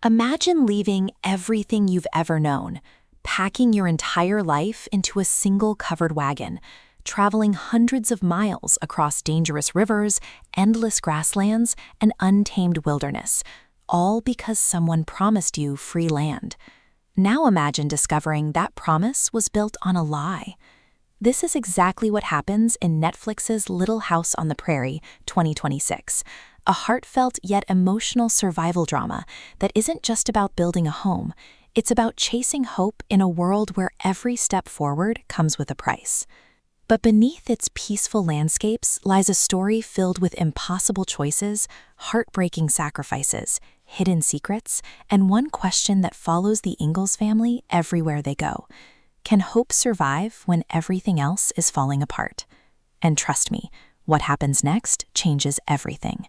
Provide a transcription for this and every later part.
Imagine leaving everything you've ever known, packing your entire life into a single covered wagon, traveling hundreds of miles across dangerous rivers, endless grasslands, and untamed wilderness, all because someone promised you free land. Now imagine discovering that promise was built on a lie. This is exactly what happens in Netflix's Little House on the Prairie, 2026, a heartfelt yet emotional survival drama that isn't just about building a home, it's about chasing hope in a world where every step forward comes with a price. But beneath its peaceful landscapes lies a story filled with impossible choices, heartbreaking sacrifices, hidden secrets, and one question that follows the Ingalls family everywhere they go. Can hope survive when everything else is falling apart? And trust me, what happens next changes everything.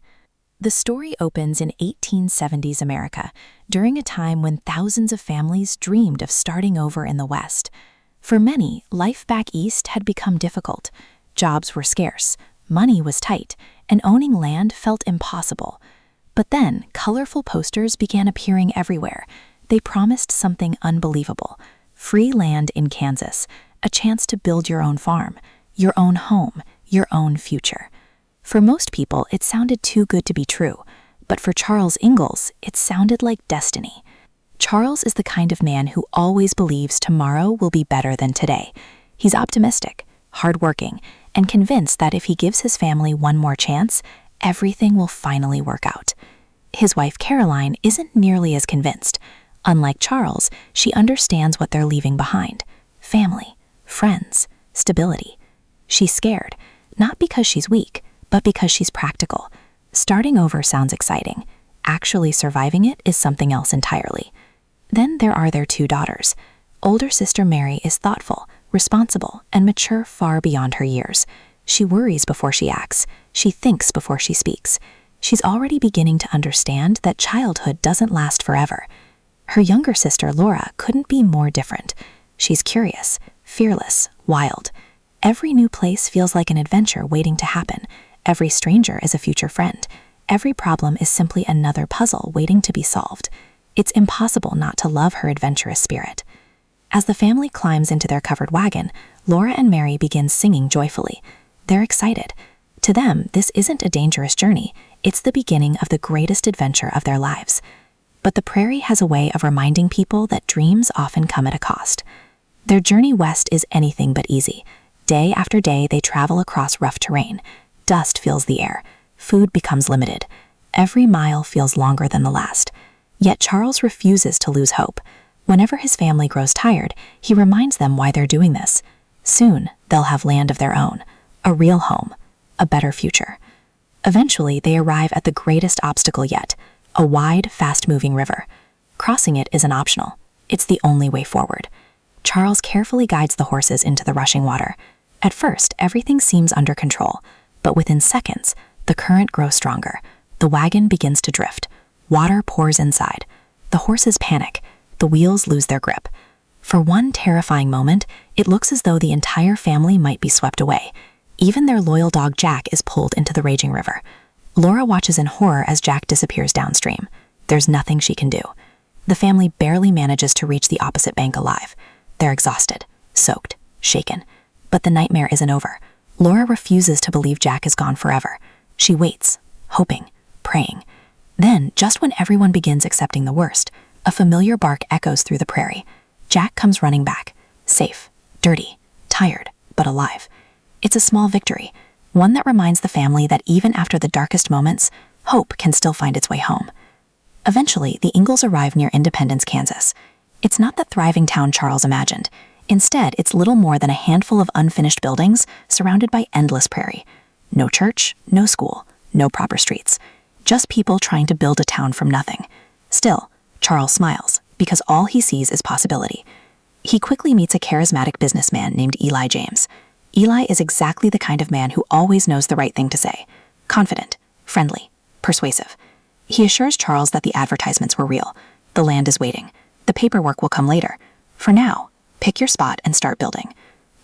The story opens in 1870s America, during a time when thousands of families dreamed of starting over in the West. For many, life back east had become difficult. Jobs were scarce, money was tight, and owning land felt impossible. But then, colorful posters began appearing everywhere. They promised something unbelievable: free land in Kansas, a chance to build your own farm, your own home, your own future. For most people, it sounded too good to be true, but for Charles Ingalls, it sounded like destiny. Charles is the kind of man who always believes tomorrow will be better than today. He's optimistic, hardworking, and convinced that if he gives his family one more chance, everything will finally work out. His wife Caroline isn't nearly as convinced. Unlike Charles, she understands what they're leaving behind: family, friends, stability. She's scared, not because she's weak, but because she's practical. Starting over sounds exciting. Actually surviving it is something else entirely. Then there are their two daughters. Older sister Mary is thoughtful, responsible, and mature far beyond her years. She worries before she acts. She thinks before she speaks. She's already beginning to understand that childhood doesn't last forever. Her younger sister Laura couldn't be more different. She's curious, fearless, wild. Every new place feels like an adventure waiting to happen. Every stranger is a future friend. Every problem is simply another puzzle waiting to be solved. It's impossible not to love her adventurous spirit. As the family climbs into their covered wagon, Laura and Mary begin singing joyfully. They're excited. To them, this isn't a dangerous journey. It's the beginning of the greatest adventure of their lives. But the prairie has a way of reminding people that dreams often come at a cost. Their journey west is anything but easy. Day after day, they travel across rough terrain. Dust fills the air. Food becomes limited. Every mile feels longer than the last. Yet Charles refuses to lose hope. Whenever his family grows tired, he reminds them why they're doing this. Soon, they'll have land of their own, a real home, a better future. Eventually, they arrive at the greatest obstacle yet: a wide, fast-moving river. Crossing it isn't optional. It's the only way forward. Charles carefully guides the horses into the rushing water. At first, everything seems under control, but within seconds, the current grows stronger. The wagon begins to drift. Water pours inside. The horses panic. The wheels lose their grip. For one terrifying moment, it looks as though the entire family might be swept away. Even their loyal dog Jack is pulled into the raging river. Laura watches in horror as Jack disappears downstream. There's nothing she can do. The family barely manages to reach the opposite bank alive. They're exhausted, soaked, shaken. But the nightmare isn't over. Laura refuses to believe Jack is gone forever. She waits, hoping, praying. Then, just when everyone begins accepting the worst, a familiar bark echoes through the prairie. Jack comes running back, safe, dirty, tired, but alive. It's a small victory, one that reminds the family that even after the darkest moments, hope can still find its way home. Eventually, the Ingalls arrive near Independence, Kansas. It's not the thriving town Charles imagined. Instead, it's little more than a handful of unfinished buildings surrounded by endless prairie. No church, no school, no proper streets. Just people trying to build a town from nothing. Still, Charles smiles, because all he sees is possibility. He quickly meets a charismatic businessman named Eli James. Eli is exactly the kind of man who always knows the right thing to say. Confident, friendly, persuasive. He assures Charles that the advertisements were real. The land is waiting. The paperwork will come later. For now, pick your spot and start building.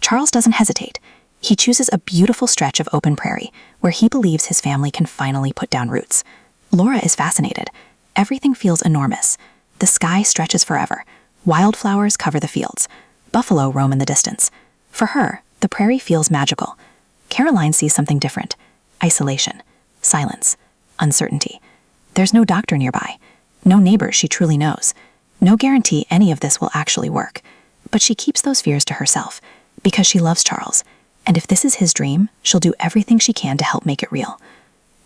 Charles doesn't hesitate. He chooses a beautiful stretch of open prairie where he believes his family can finally put down roots. Laura is fascinated. Everything feels enormous. The sky stretches forever. Wildflowers cover the fields. Buffalo roam in the distance. For her, the prairie feels magical. Caroline sees something different. Isolation, silence, uncertainty. There's no doctor nearby. No neighbors she truly knows. No guarantee any of this will actually work. But she keeps those fears to herself because she loves Charles. And if this is his dream, she'll do everything she can to help make it real.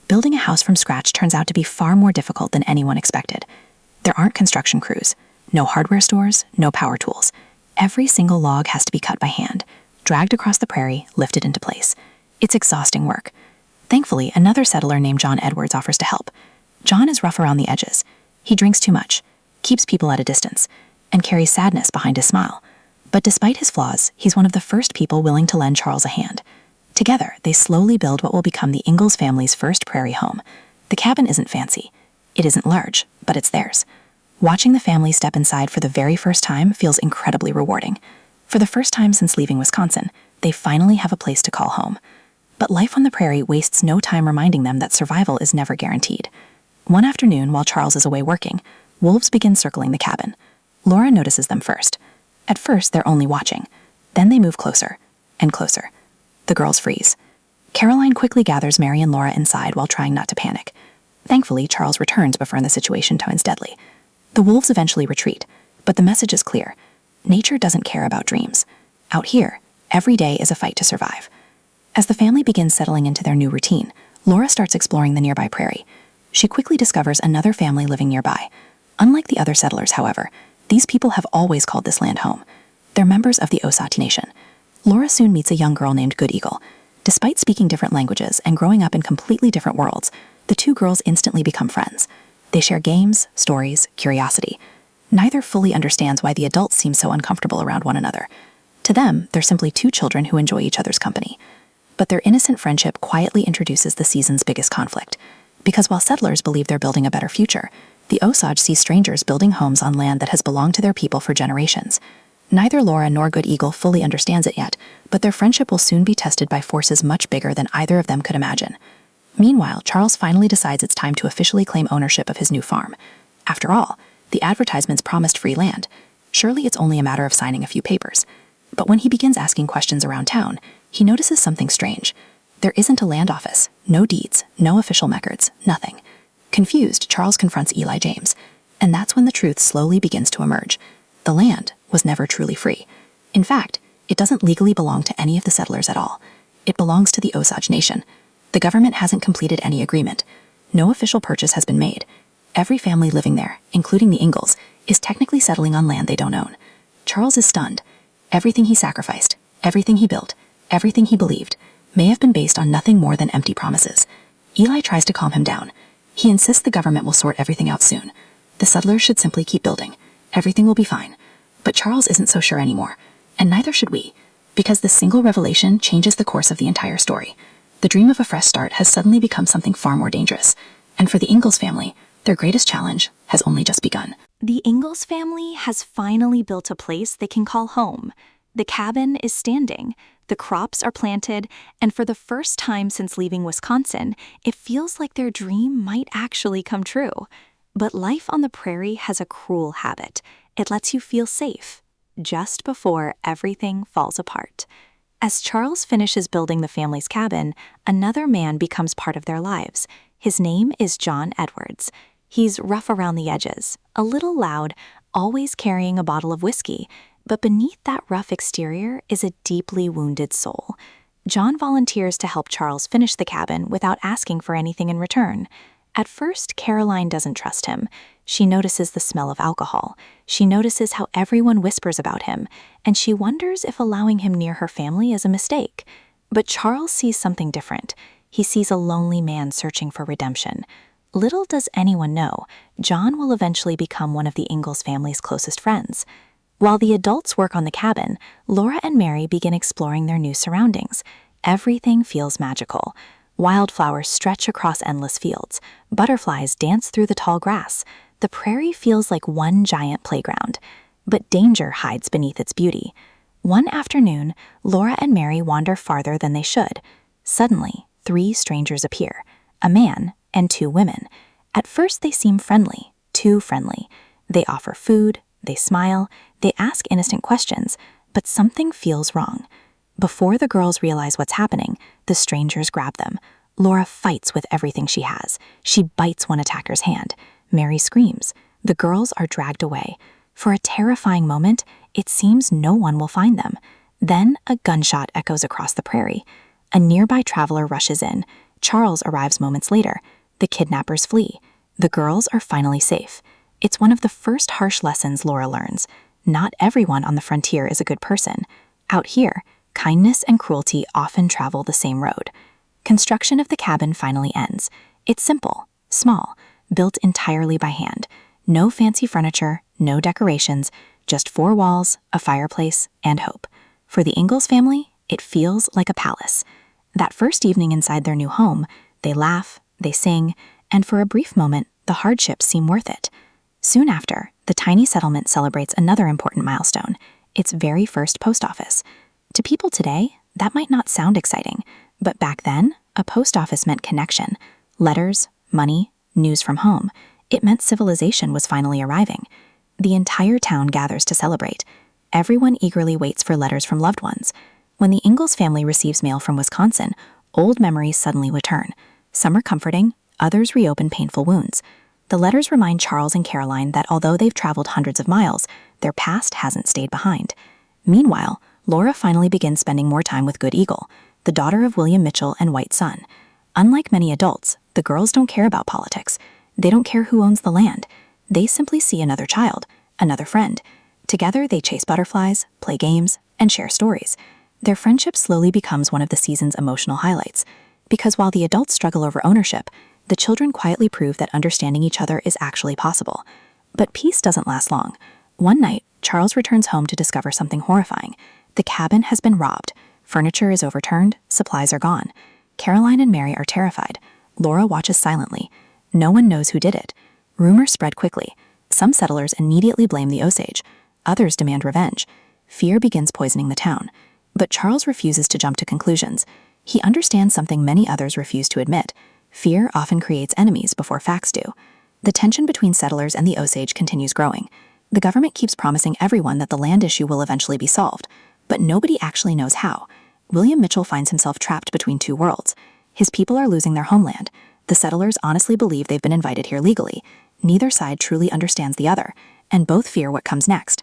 Building a house from scratch turns out to be far more difficult than anyone expected. There aren't construction crews, no hardware stores, no power tools. Every single log has to be cut by hand, dragged across the prairie, lifted into place. It's exhausting work. Thankfully, another settler named John Edwards offers to help. John is rough around the edges. He drinks too much, keeps people at a distance, and carries sadness behind his smile. But despite his flaws, he's one of the first people willing to lend Charles a hand. Together, they slowly build what will become the Ingalls family's first prairie home. The cabin isn't fancy. It isn't large, but it's theirs. Watching the family step inside for the very first time feels incredibly rewarding. For the first time since leaving Wisconsin, they finally have a place to call home. But life on the prairie wastes no time reminding them that survival is never guaranteed. One afternoon, while Charles is away working, wolves begin circling the cabin. Laura notices them first. At first, they're only watching. Then they move closer and closer. The girls freeze. Caroline quickly gathers Mary and Laura inside while trying not to panic. Thankfully, Charles returns before the situation turns deadly. The wolves eventually retreat, but the message is clear. Nature doesn't care about dreams. Out here, every day is a fight to survive. As the family begins settling into their new routine, Laura starts exploring the nearby prairie. She quickly discovers another family living nearby. Unlike the other settlers, however, these people have always called this land home. They're members of the Osage Nation. Laura soon meets a young girl named Good Eagle. Despite speaking different languages and growing up in completely different worlds, the two girls instantly become friends. They share games, stories, curiosity. Neither fully understands why the adults seem so uncomfortable around one another. To them, they're simply two children who enjoy each other's company. But their innocent friendship quietly introduces the season's biggest conflict. Because while settlers believe they're building a better future, the Osage see strangers building homes on land that has belonged to their people for generations. Neither Laura nor Good Eagle fully understands it yet, but their friendship will soon be tested by forces much bigger than either of them could imagine. Meanwhile, Charles finally decides it's time to officially claim ownership of his new farm. After all, the advertisements promised free land. Surely it's only a matter of signing a few papers. But when he begins asking questions around town, he notices something strange. There isn't a land office, no deeds, no official records, nothing. Confused, Charles confronts Eli James, and that's when the truth slowly begins to emerge. The land was never truly free. In fact, it doesn't legally belong to any of the settlers at all. It belongs to the Osage Nation. The government hasn't completed any agreement. No official purchase has been made. Every family living there, including the Ingalls, is technically settling on land they don't own. Charles is stunned. Everything he sacrificed, everything he built, everything he believed, may have been based on nothing more than empty promises. Eli tries to calm him down. He insists the government will sort everything out soon. The settlers should simply keep building. Everything will be fine. But Charles isn't so sure anymore, and neither should we, because this single revelation changes the course of the entire story. The dream of a fresh start has suddenly become something far more dangerous, and for the Ingalls family, their greatest challenge has only just begun. The Ingalls family has finally built a place they can call home. The cabin is standing, the crops are planted, and for the first time since leaving Wisconsin, it feels like their dream might actually come true. But life on the prairie has a cruel habit. It lets you feel safe, just before everything falls apart. As Charles finishes building the family's cabin, another man becomes part of their lives. His name is John Edwards. He's rough around the edges, a little loud, always carrying a bottle of whiskey, but beneath that rough exterior is a deeply wounded soul. John volunteers to help Charles finish the cabin without asking for anything in return. At first, Caroline doesn't trust him. She notices the smell of alcohol. She notices how everyone whispers about him, and she wonders if allowing him near her family is a mistake. But Charles sees something different. He sees a lonely man searching for redemption. Little does anyone know, John will eventually become one of the Ingalls family's closest friends. While the adults work on the cabin, Laura and Mary begin exploring their new surroundings. Everything feels magical. Wildflowers stretch across endless fields. Butterflies dance through the tall grass. The prairie feels like one giant playground. But danger hides beneath its beauty. One afternoon, Laura and Mary wander farther than they should. Suddenly, 3 strangers appear, a man and 2 women. At first they seem friendly, too friendly. They offer food, they smile, they ask innocent questions, but something feels wrong. Before the girls realize what's happening, the strangers grab them. Laura fights with everything she has. She bites one attacker's hand. Mary screams. The girls are dragged away. For a terrifying moment, it seems no one will find them. Then a gunshot echoes across the prairie. A nearby traveler rushes in. Charles arrives moments later. The kidnappers flee. The girls are finally safe. It's one of the first harsh lessons Laura learns. Not everyone on the frontier is a good person. Out here, kindness and cruelty often travel the same road. Construction of the cabin finally ends. It's simple, small, built entirely by hand. No fancy furniture, no decorations, just 4 walls, a fireplace, and hope. For the Ingalls family, it feels like a palace. That first evening inside their new home, they laugh, they sing, and for a brief moment, the hardships seem worth it. Soon after, the tiny settlement celebrates another important milestone, its very first post office. To people today, that might not sound exciting, but back then, a post office meant connection. Letters, money, news from home. It meant civilization was finally arriving. The entire town gathers to celebrate. Everyone eagerly waits for letters from loved ones. When the Ingalls family receives mail from Wisconsin, old memories suddenly return. Some are comforting, others reopen painful wounds. The letters remind Charles and Caroline that although they've traveled hundreds of miles, their past hasn't stayed behind. Meanwhile, Laura finally begins spending more time with Good Eagle, the daughter of William Mitchell and White Sun. Unlike many adults, the girls don't care about politics. They don't care who owns the land. They simply see another child, another friend. Together, they chase butterflies, play games, and share stories. Their friendship slowly becomes one of the season's emotional highlights. Because while the adults struggle over ownership, the children quietly prove that understanding each other is actually possible. But peace doesn't last long. One night, Charles returns home to discover something horrifying. The cabin has been robbed. Furniture is overturned, supplies are gone. Caroline and Mary are terrified. Laura watches silently. No one knows who did it. Rumors spread quickly. Some settlers immediately blame the Osage. Others demand revenge. Fear begins poisoning the town. But Charles refuses to jump to conclusions. He understands something many others refuse to admit. Fear often creates enemies before facts do. The tension between settlers and the Osage continues growing. The government keeps promising everyone that the land issue will eventually be solved, but nobody actually knows how. William Mitchell finds himself trapped between two worlds. His people are losing their homeland. The settlers honestly believe they've been invited here legally. Neither side truly understands the other, and both fear what comes next.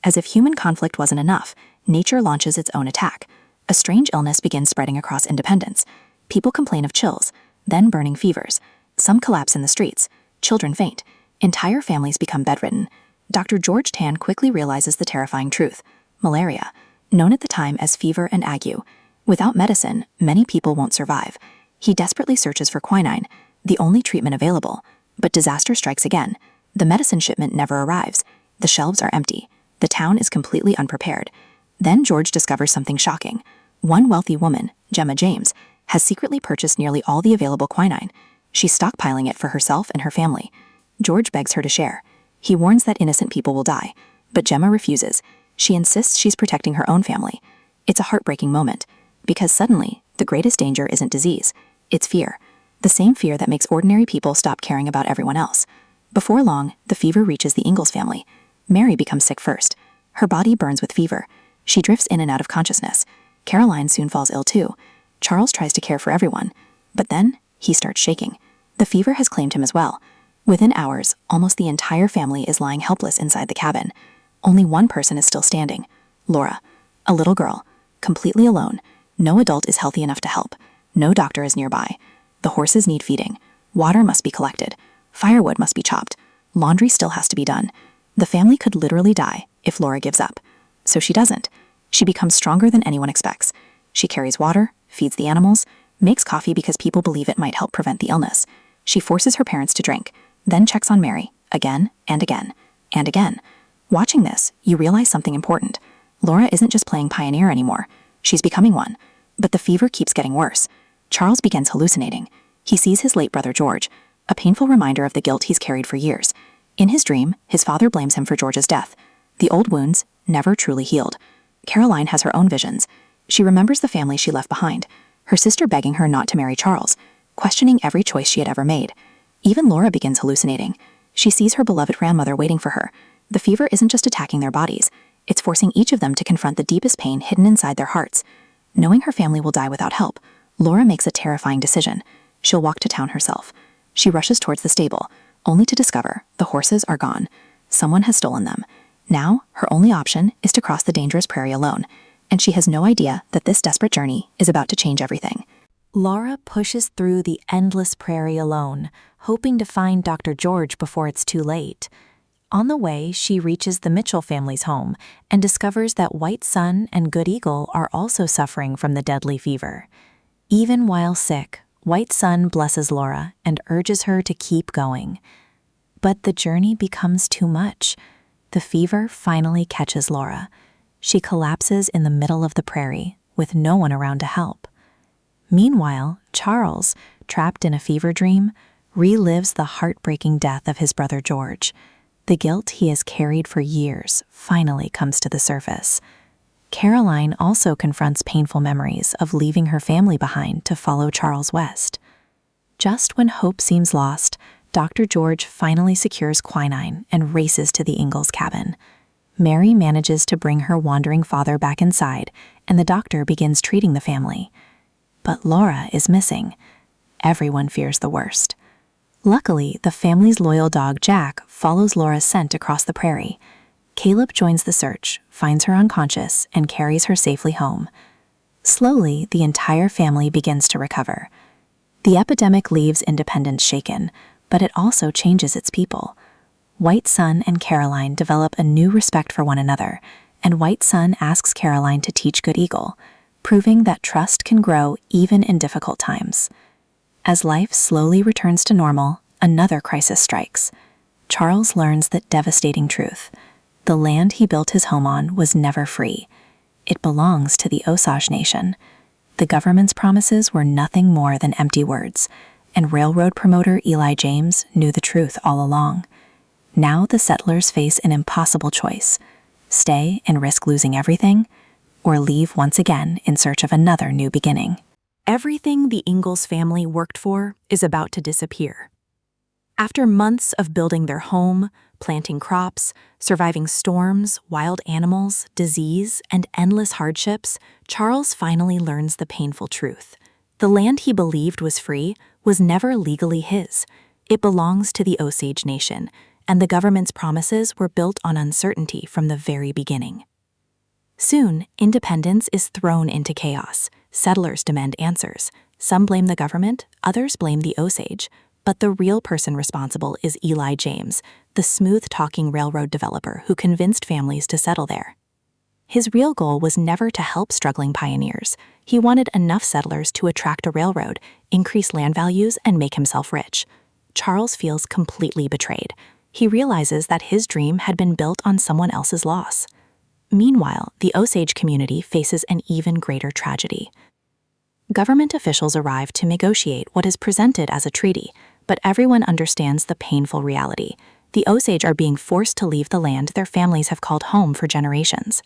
As if human conflict wasn't enough, nature launches its own attack. A strange illness begins spreading across Independence. People complain of chills, then burning fevers. Some collapse in the streets. Children faint. Entire families become bedridden. Dr. George Tan quickly realizes the terrifying truth. Malaria, known at the time as fever and ague. Without medicine, many people won't survive. He desperately searches for quinine, the only treatment available. But disaster strikes again. The medicine shipment never arrives. The shelves are empty. The town is completely unprepared. Then George discovers something shocking. One wealthy woman, Gemma James, has secretly purchased nearly all the available quinine. She's stockpiling it for herself and her family. George begs her to share. He warns that innocent people will die, but Gemma refuses. She insists she's protecting her own family. It's a heartbreaking moment, because suddenly, the greatest danger isn't disease, it's fear. The same fear that makes ordinary people stop caring about everyone else. Before long, the fever reaches the Ingalls family. Mary becomes sick first. Her body burns with fever. She drifts in and out of consciousness. Caroline soon falls ill too. Charles tries to care for everyone, but then he starts shaking. The fever has claimed him as well. Within hours, almost the entire family is lying helpless inside the cabin. Only one person is still standing, Laura, a little girl, completely alone. No adult is healthy enough to help. No doctor is nearby. The horses need feeding. Water must be collected. Firewood must be chopped. Laundry still has to be done. The family could literally die if Laura gives up. So she doesn't. She becomes stronger than anyone expects. She carries water, feeds the animals, makes coffee because people believe it might help prevent the illness. She forces her parents to drink, then checks on Mary, again and again and again. Watching this, you realize something important. Laura isn't just playing pioneer anymore. She's becoming one. But the fever keeps getting worse. Charles begins hallucinating. He sees his late brother George, a painful reminder of the guilt he's carried for years. In his dream, his father blames him for George's death. The old wounds, never truly healed. Caroline has her own visions. She remembers the family she left behind, her sister begging her not to marry Charles, questioning every choice she had ever made. Even Laura begins hallucinating. She sees her beloved grandmother waiting for her. The fever isn't just attacking their bodies, it's forcing each of them to confront the deepest pain hidden inside their hearts. Knowing her family will die without help, Laura makes a terrifying decision. She'll walk to town herself. She rushes towards the stable, only to discover the horses are gone. Someone has stolen them. Now, her only option is to cross the dangerous prairie alone, and she has no idea that this desperate journey is about to change everything. Laura pushes through the endless prairie alone, hoping to find Dr. George before it's too late. On the way, she reaches the Mitchell family's home and discovers that White Sun and Good Eagle are also suffering from the deadly fever. Even while sick, White Sun blesses Laura and urges her to keep going. But the journey becomes too much. The fever finally catches Laura. She collapses in the middle of the prairie, with no one around to help. Meanwhile, Charles, trapped in a fever dream, relives the heartbreaking death of his brother George. The guilt he has carried for years finally comes to the surface. Caroline also confronts painful memories of leaving her family behind to follow Charles west. Just when hope seems lost, Dr. George finally secures quinine and races to the Ingalls cabin. Mary manages to bring her wandering father back inside, and the doctor begins treating the family. But Laura is missing. Everyone fears the worst. Luckily, the family's loyal dog Jack follows Laura's scent across the prairie. Caleb joins the search, finds her unconscious, and carries her safely home. Slowly, the entire family begins to recover. The epidemic leaves Independence shaken, but it also changes its people. White Sun and Caroline develop a new respect for one another, and White Sun asks Caroline to teach Good Eagle, proving that trust can grow even in difficult times. As life slowly returns to normal, another crisis strikes. Charles learns that devastating truth. The land he built his home on was never free. It belongs to the Osage Nation. The government's promises were nothing more than empty words, and railroad promoter Eli James knew the truth all along. Now the settlers face an impossible choice: stay and risk losing everything, or leave once again in search of another new beginning. Everything the Ingalls family worked for is about to disappear. After months of building their home, planting crops, surviving storms, wild animals, disease, and endless hardships, Charles finally learns the painful truth. The land he believed was free was never legally his. It belongs to the Osage Nation, and the government's promises were built on uncertainty from the very beginning. Soon, Independence is thrown into chaos. Settlers demand answers. Some blame the government, others blame the Osage. But the real person responsible is Eli James, the smooth-talking railroad developer who convinced families to settle there. His real goal was never to help struggling pioneers. He wanted enough settlers to attract a railroad, increase land values, and make himself rich. Charles feels completely betrayed. He realizes that his dream had been built on someone else's loss. Meanwhile, the Osage community faces an even greater tragedy. Government officials arrive to negotiate what is presented as a treaty, but everyone understands the painful reality. The Osage are being forced to leave the land their families have called home for generations.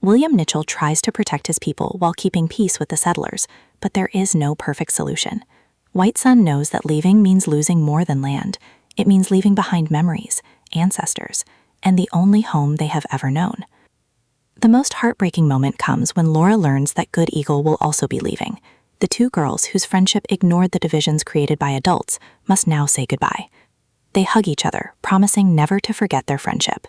William Mitchell tries to protect his people while keeping peace with the settlers, but there is no perfect solution. White Sun knows that leaving means losing more than land. It means leaving behind memories, ancestors, and the only home they have ever known. The most heartbreaking moment comes when Laura learns that Good Eagle will also be leaving. The two girls, whose friendship ignored the divisions created by adults, must now say goodbye. They hug each other, promising never to forget their friendship.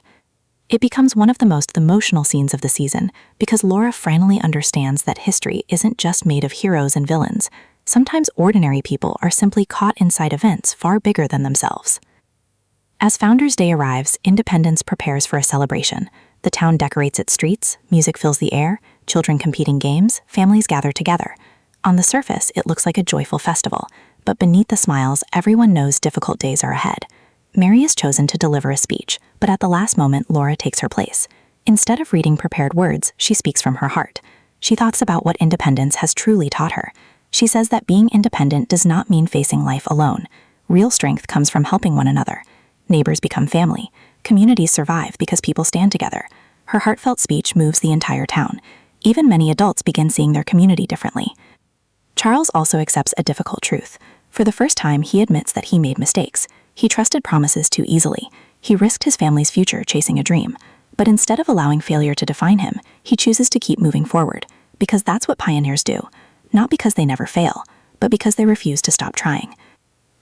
It becomes one of the most emotional scenes of the season because Laura finally understands that history isn't just made of heroes and villains. Sometimes ordinary people are simply caught inside events far bigger than themselves. As Founders' Day arrives, Independence prepares for a celebration. The town decorates its streets, music fills the air, children compete in games, families gather together. On the surface, it looks like a joyful festival, but beneath the smiles, everyone knows difficult days are ahead. Mary is chosen to deliver a speech, but at the last moment, Laura takes her place. Instead of reading prepared words, she speaks from her heart. She talks about what independence has truly taught her. She says that being independent does not mean facing life alone. Real strength comes from helping one another. Neighbors become family. Communities survive because people stand together. Her heartfelt speech moves the entire town. Even many adults begin seeing their community differently. Charles also accepts a difficult truth. For the first time, he admits that he made mistakes. He trusted promises too easily. He risked his family's future chasing a dream. But instead of allowing failure to define him, he chooses to keep moving forward, because that's what pioneers do. Not because they never fail, but because they refuse to stop trying.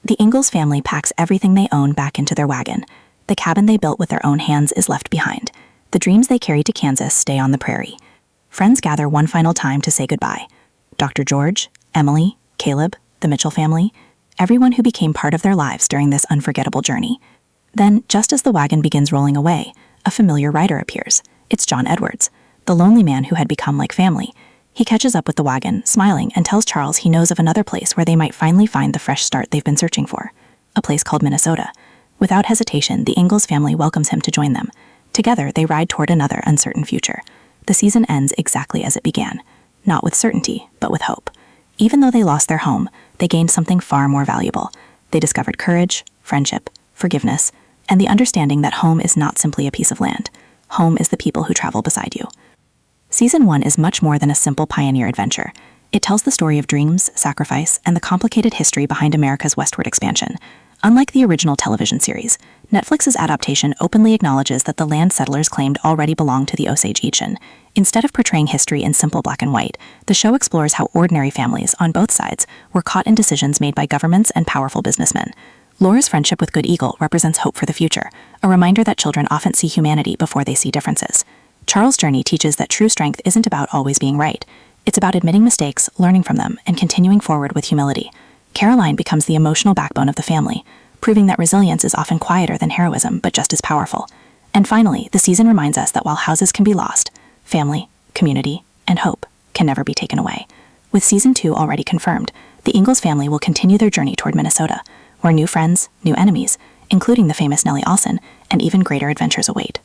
The Ingalls family packs everything they own back into their wagon. The cabin they built with their own hands is left behind. The dreams they carried to Kansas stay on the prairie. Friends gather one final time to say goodbye. Dr. George, Emily, Caleb, the Mitchell family, everyone who became part of their lives during this unforgettable journey. Then, just as the wagon begins rolling away, a familiar rider appears. It's John Edwards, the lonely man who had become like family. He catches up with the wagon, smiling, and tells Charles he knows of another place where they might finally find the fresh start they've been searching for. A place called Minnesota. Without hesitation, the Ingalls family welcomes him to join them. Together, they ride toward another uncertain future. The season ends exactly as it began. Not with certainty, but with hope. Even though they lost their home, they gained something far more valuable. They discovered courage, friendship, forgiveness, and the understanding that home is not simply a piece of land. Home is the people who travel beside you. Season 1 is much more than a simple pioneer adventure. It tells the story of dreams, sacrifice, and the complicated history behind America's westward expansion. Unlike the original television series, Netflix's adaptation openly acknowledges that the land settlers claimed already belonged to the Osage Ichen. Instead of portraying history in simple black and white, the show explores how ordinary families, on both sides, were caught in decisions made by governments and powerful businessmen. Laura's friendship with Good Eagle represents hope for the future, a reminder that children often see humanity before they see differences. Charles' journey teaches that true strength isn't about always being right. It's about admitting mistakes, learning from them, and continuing forward with humility. Caroline becomes the emotional backbone of the family, proving that resilience is often quieter than heroism, but just as powerful. And finally, the season reminds us that while houses can be lost, family, community, and hope can never be taken away. With Season 2 already confirmed, the Ingalls family will continue their journey toward Minnesota, where new friends, new enemies, including the famous Nellie Olson, and even greater adventures await.